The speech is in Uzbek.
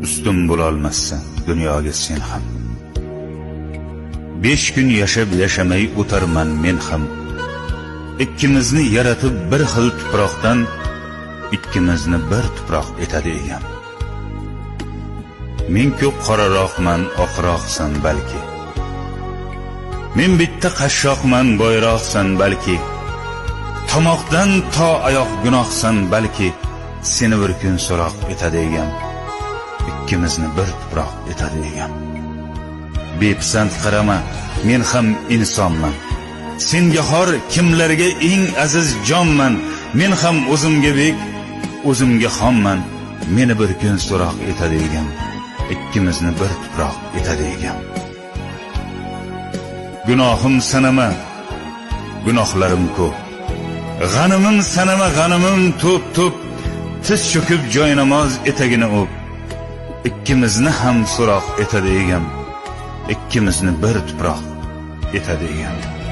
Üstün bo'lolmassan dunyoga sen ham. 5 kun yashab yashamay o'tarman men ham. Ikkimizni yaratib bir xil tuproqdan, ikkimizni bir tuproq etadi egam. Men ko'p qoraroqman, oqroqsan balki. Men bitta qashshoqman, boyroqsan balki. Tomoqdan to oyoq gunohsan balki. Seni bir kun so'roq etadi egam. Ikkimizni bir tuproq etadi egam. Bepisand qarama, men ham insonman. Senga xor kimlarga eng aziz jonman. Men ham o'zimga bek, o'zimga xonman. Meni bir kun so'roq etadi egam. Ikkimizni bir tuproq etadi egam. Gunohim sanama, gunohlarim ko'p. G'animim sanama, g'animim to'p-to'p. Tiz cho'kib joynamoz etagini o'p. Ikkimizni ham so'roq etadi egam. Ikkimizni bir tuproq etadi egam.